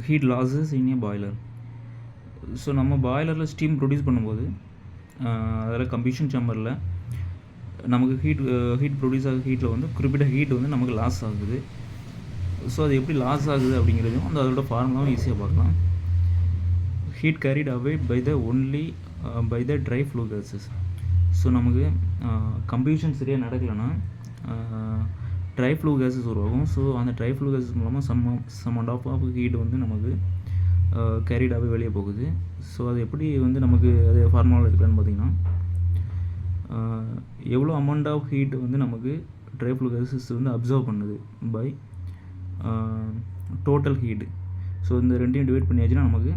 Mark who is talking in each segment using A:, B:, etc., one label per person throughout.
A: Heat losses இன் ஏ boiler. So நம்ம பாய்லரில் steam produce பண்ணும்போது அதில் கம்பஷன் சேம்பரில் நமக்கு ஹீட் ப்ரொடியூஸ் ஆகிற ஹீட்டில் வந்து குறிப்பிட்ட ஹீட் வந்து நமக்கு லாஸ் ஆகுது. ஸோ அது எப்படி லாஸ் ஆகுது அப்படிங்கிறதையும் அந்த அதோட ஃபார்முலாவும் ஈஸியாக பார்க்கலாம். Heat carried away by the dry flue gases. So நமக்கு கம்பஷன் சரியாக நடக்கலைன்னா ட்ரை ஃப்ளூ கேஸஸ் உருவாகும். ஸோ அந்த ட்ரை ஃப்ளூ கேஸஸ் மூலமாக சம் அமௌண்ட் ஆஃப் ஹீட் வந்து நமக்கு கேரிடாகவே வெளியே போகுது. ஸோ அது எப்படி வந்து நமக்கு அது ஃபார்முலாவில் இருக்கலான்னு பார்த்திங்கன்னா, எவ்வளோ அமௌண்ட் ஆஃப் ஹீட் வந்து நமக்கு ட்ரை ஃப்ளூ கேஸஸ் வந்து அப்சர்வ் பண்ணுது பை டோட்டல் ஹீட்டு. ஸோ இந்த ரெண்டையும் டிவைட் பண்ணியாச்சுன்னா நமக்கு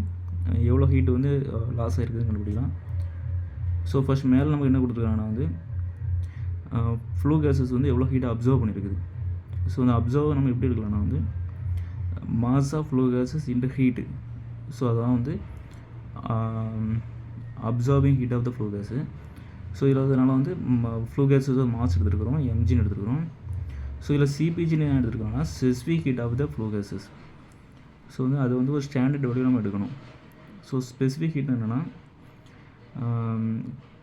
A: எவ்வளோ ஹீட் வந்து லாஸ் ஆகிருக்குதுன்னு கண்டுபிடிக்கலாம். ஸோ ஃபஸ்ட் மேலே நமக்கு என்ன கொடுத்துருக்காங்கன்னா வந்து ஃப்ளூ கேஸஸ் வந்து எவ்வளோ ஹீட்டை அப்சர்வ் பண்ணியிருக்குது. ஸோ அந்த அப்சர்வ் நம்ம எப்படி இருக்கலாம்னா வந்து mass of flue gases into heat. So அதான் வந்து absorbing heat of the flue gas. So இதில் அதனால் வந்து ஃப்ளூ கேஸஸ் மாஸ் எடுத்துருக்கிறோம், எம்ஜின்னு எடுத்துருக்கிறோம். ஸோ இதில் சிபிஜின்னு என்ன எடுத்துருக்கோம்னா specific heat of the flue gases. So வந்து அது வந்து ஒரு ஸ்டாண்டர்ட் வேல்யூ நம்ம எடுக்கணும். ஸோ ஸ்பெசிஃபிக் ஹீட் என்னென்னா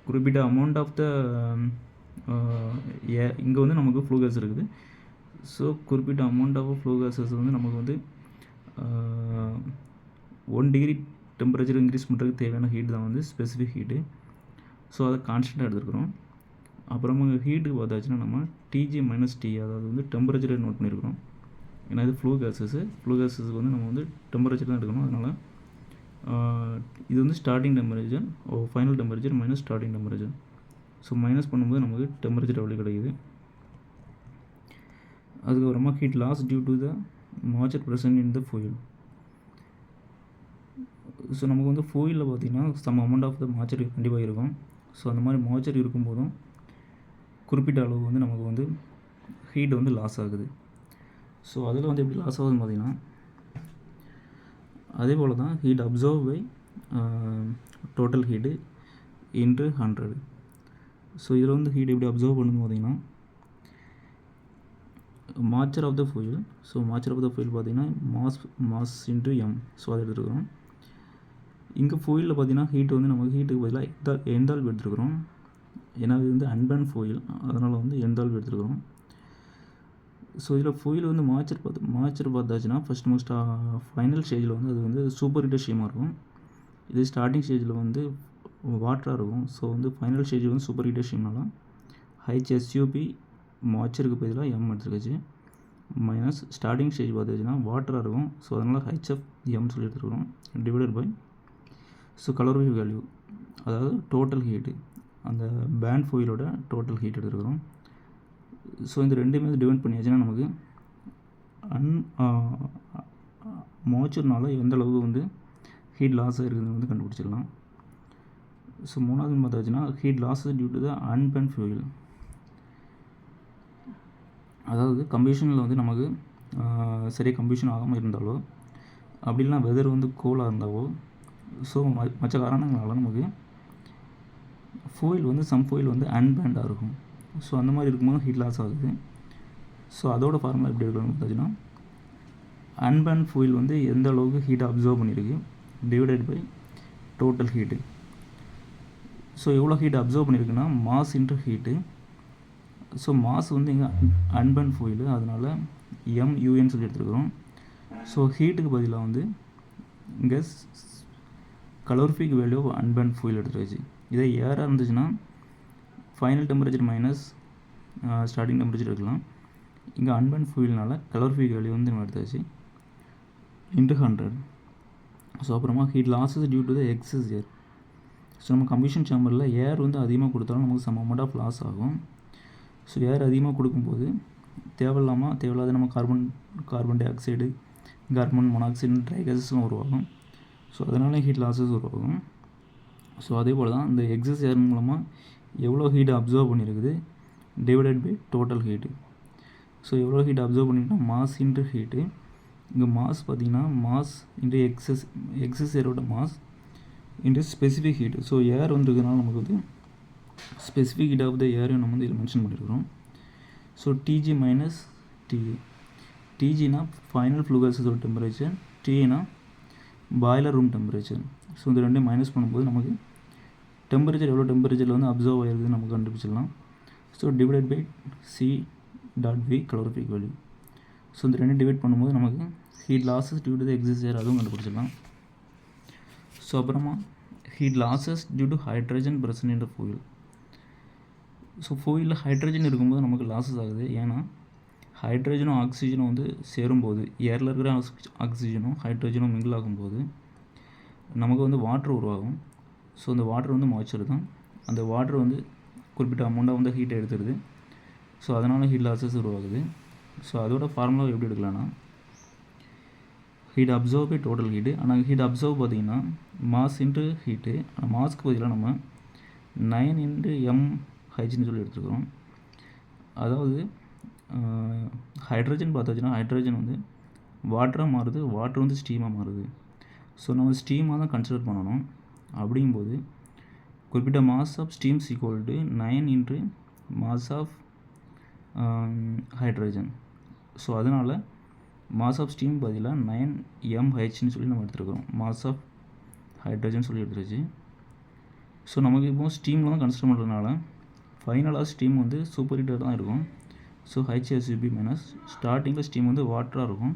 A: குறிப்பிட்ட அமௌண்ட் ஆஃப் த இங்கே வந்து நமக்கு ஃப்ளூ கேஸ் இருக்குது. ஸோ குறிப்பிட்ட அமௌண்ட் ஆஃப் ஃப்ளூ கேஸஸ் வந்து நமக்கு வந்து 1 டிகிரி டெம்பரேச்சர் இன்க்ரீஸ் பண்ணுறதுக்கு தேவையான ஹீட் தான் வந்து ஸ்பெசிஃபிக் ஹீட்டு. ஸோ அதை கான்ஸ்டண்ட்டாக எடுத்துருக்குறோம். அப்புறமா ஹீட்டுக்கு பார்த்தாச்சுன்னா நம்ம டிஜி மைனஸ் டி, அதாவது வந்து டெம்பரேச்சரை நோட் பண்ணியிருக்கிறோம். ஏன்னா இது ஃப்ளூ கேஸஸுக்கு வந்து நம்ம வந்து டெம்பரேச்சர் தான் எடுக்கணும். அதனால் இது வந்து starting temperature final temperature minus starting temperature. So minus பண்ணும்போது நமக்கு டெம்பரேச்சர் எவ்வளோ கிடைக்குது. அதுக்கப்புறமா heat loss due to the moisture present in the fuel. So நமக்கு வந்து ஃபாயிலில் பார்த்திங்கன்னா some amount of the moisture கண்டிப்பாக இருக்கும். ஸோ அந்த மாதிரி மாய்ச்சர் இருக்கும்போதும் குறிப்பிட்ட அளவு வந்து நமக்கு வந்து ஹீட் வந்து லாஸ் ஆகுது. ஸோ அதில் வந்து எப்படி லாஸ் ஆகுதுன்னு பார்த்திங்கன்னா அதே போல் தான் heat absorb by total heat into 100. So இதில் வந்து ஹீட் எப்படி அப்சர்வ் பண்ணுன்னு பார்த்திங்கன்னா moisture of the fuel. So moisture of the fuel பார்த்திங்கன்னா மாஸ் இன்ட்டு எம். ஸோ அதை எடுத்துருக்கிறோம். இங்கே ஃபாயிலில் பார்த்திங்கன்னா ஹீட் வந்து நமக்கு ஹீட்டுக்கு பதிலாக எந்தால்பி எடுத்துருக்குறோம். ஏன்னா இது வந்து அன்பேன் ஃபாயில், அதனால் வந்து எந்தால்பி எடுத்துருக்குறோம். ஸோ இதில் ஃபாயில் வந்து மாய்ச்சர் பார்த்தாச்சுன்னா ஃபஸ்ட் நம்ம ஃபைனல் ஸ்டேஜில் வந்து அது வந்து சூப்பர் ஹீட்டட் ஸ்ட்ரீமாக இருக்கும். இது ஸ்டார்டிங் ஸ்டேஜில் வந்து வாட்டராக இருக்கும். ஸோ வந்து ஃபைனல் ஸ்டேஜ் வந்து சூப்பர் ஹீட்டட் ஸ்ட்ரீம்னால ஹெச்எஸ்யூபி மாய்ச்சருக்கு பதிலாக எம் எடுத்துருக்குச்சு. மைனஸ் ஸ்டார்டிங் ஸ்டேஜ் பார்த்தாச்சுன்னா வாட்டராக இருக்கும். ஸோ அதனால் ஹெச்எஃப் எம் சொல்லி எடுத்துருக்கிறோம். Divided by so calorific value, அதாவது டோட்டல் ஹீட்டு, அந்த பேண்ட் ஃபாயிலோட டோட்டல் ஹீட் எடுத்துருக்கிறோம். ஸோ இந்த ரெண்டுமே டிவைட் பண்ணியாச்சுன்னா நமக்கு மாய்ச்சர்னால எந்த அளவுக்கு வந்து ஹீட் லாஸ் ஆகிருக்குதுன்னு வந்து கண்டுபிடிச்சிடலாம். ஸோ மூணாவது பார்த்தாச்சுன்னா heat losses due to the unburnt fuel. அதாவது கம்பஷனில் வந்து நமக்கு சரியாக கம்பஷன் ஆகாமல் இருந்தாலோ அப்படி இல்லைனா வெதர் வந்து கூலாக இருந்தாவோ, ஸோ மற்ற காரணங்களால் நமக்கு சம் ஃபாயில் வந்து அன்பேண்டாக இருக்கும். ஸோ அந்த மாதிரி இருக்கும்போது ஹீட் லாஸ் ஆகுது. ஸோ அதோட ஃபார்முலா எப்படி இருக்கணும்னு பார்த்தாச்சுன்னா அன்பேண்ட் ஃபாயில் வந்து எந்த அளவுக்கு ஹீட்டை அப்சர்வ் பண்ணியிருக்கு divided by total heat. So எவ்வளோ ஹீட்டை அப்சர்வ் பண்ணியிருக்குன்னா mass into heat. So mass வந்து இங்கே அன்பேண்ட் ஃபாயில், அதனால் எம்யூஎன்னு சொல்லி எடுத்துருக்குறோம். ஸோ ஹீட்டுக்கு பதிலாக வந்து இங்கே calorific value of unburnt fuel எடுத்துருச்சு. இதே ஏராக இருந்துச்சுன்னா final temperature minus starting temperature எடுக்கலாம். இங்கே அன்பேண்ட் ஃபாயில்னால கலோரிஃபிக் வேல்யூ வந்து நம்ம எடுத்தாச்சு இன்ட்டு 100. ஸோ அப்புறமா heat losses due to the excess air. So நம்ம கம்பஷன் சேம்பரில் ஏர் வந்து அதிகமாக கொடுத்தாலும் நமக்கு சம் அமௌண்ட் ஆஃப் லாஸ் ஆகும். ஸோ ஏர் அதிகமாக கொடுக்கும்போது தேவையில்லாத நம்ம carbon dioxide, carbon monoxide, dry கேஸஸும் உருவாகும். ஸோ அதனால ஹீட் லாஸஸ் உருவாகும். ஸோ அதே போல் தான் இந்த எக்ஸஸ் ஏர் மூலமாக எவ்வளோ ஹீட்டை அப்சர்வ் பண்ணியிருக்குது divided by total heat. So எவ்வளோ ஹீட் அப்சர்வ் பண்ணியிருக்கோம் மாஸ் இன்ட்டு ஹீட்டு. இங்கே மாஸ் பார்த்திங்கன்னா மாஸ் இன்ட்டு எக்ஸஸ் ஏரோட mass into specific heat. So air வந்துருக்கனால நமக்கு வந்து ஸ்பெசிஃபிக் ஹீட் ஆஃப் த ஏரையும் நம்ம வந்து இதில் மென்ஷன் பண்ணியிருக்கிறோம். So TG minus TA. டிஜினா ஃபைனல் ஃப்ளூ கேஸஸோட டெம்பரேச்சர், டிஏனா பாய்லர் ரூம் டெம்பரேச்சர். ஸோ இந்த ரெண்டையும் மைனஸ் பண்ணும்போது நமக்கு டெம்பரேச்சர் எவ்வளோ டெம்பரேச்சரில் வந்து அப்சர்வ் ஆகிருக்குதுன்னு நமக்கு கண்டுபிடிச்சிடலாம். So divided by C.V calorific value. So இந்த ரெண்டு டிவைட் பண்ணும்போது நமக்கு heat losses due to the excess air அதுவும் கண்டுபிடிச்சிடலாம். ஸோ அப்புறமா heat losses due to hydrogen present in the fuel. So ஃபியூலில் ஹைட்ரஜன் இருக்கும்போது நமக்கு லாஸஸ் ஆகுது. ஏன்னா ஹைட்ரஜனும் ஆக்சிஜனும் வந்து சேரும்போது ஏரில் இருக்கிற ஆக்சிஜனும் ஹைட்ரஜனும் மிங்கிள் ஆகும்போது நமக்கு வந்து வாட்டர் உருவாகும். ஸோ அந்த வாட்டர் வந்து மாய்ச்சர் தான். அந்த வாட்டர் வந்து குறிப்பிட்ட அமௌண்ட்டாக வந்து ஹீட்டை எடுத்துடுது. ஸோ அதனால் ஹீட் லாஸஸ் உருவாகுது. ஸோ அதோட ஃபார்முலா எப்படி எடுக்கலாம்னா heat absorb by total heat. ஆனால் ஹீட் அப்சர்வ் பார்த்திங்கன்னா மாஸ் இன்ட்டு ஹீட்டு. ஆனால் மாஸ்க்கு பதிலாக நம்ம 9 × mHன்னு சொல்லி எடுத்துருக்கிறோம். அதாவது ஹைட்ரஜன் பார்த்தாச்சுன்னா ஹைட்ரஜன் வந்து வாட்டராக மாறுது, வாட்டர் வந்து ஸ்டீமாக மாறுது. ஸோ நம்ம ஸ்டீமாக தான் கன்சிடர் பண்ணணும். அப்படிங்கும்போது குறிப்பிட்ட mass of steams equal to 9 × mass of hydrogen. So அதனால் மாஸ் ஆஃப் ஸ்டீம் பதிலாக 9 mHன்னு சொல்லி நம்ம எடுத்துருக்கிறோம். மாஸ் ஆஃப் ஹைட்ரஜன் சொல்லி எடுத்துருச்சு. ஸோ நமக்கு இப்போ ஸ்டீமில் தான் கன்சிடர் பண்ணுறதுனால ஃபைனலாக ஸ்டீம் வந்து சூப்பர் ஹீட்டாக தான் இருக்கும். ஸோ HSUB மைனஸ் ஸ்டார்டிங்கில் ஸ்டீம் வந்து வாட்டராக இருக்கும்.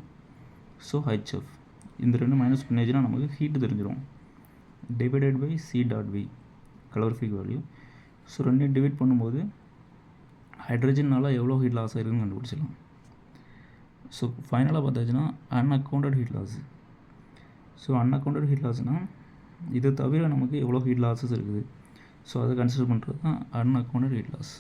A: ஸோ HF இந்த ரெண்டு மைனஸ் பண்ணிச்சுன்னா நமக்கு ஹீட்டு தெரிஞ்சிடும். Divided by C.V calorific value. So ரெண்டையும் டிவைட் பண்ணும்போது ஹைட்ரஜனால் எவ்வளோ ஹீட் லாஸ் ஆகிருக்குன்னு கண்டுபிடிச்சிடலாம். ஸோ ஃபைனலாக பார்த்தாச்சுன்னா unaccounted heat loss. So unaccounted heat லாஸ்னால் இதை தவிர நமக்கு எவ்வளோ ஹீட் லாஸஸ் இருக்குது. ஸோ அதை கன்சிடர் பண்ணுறது தான் அன்அக்கௌண்டட் ஹீட் லாஸ்.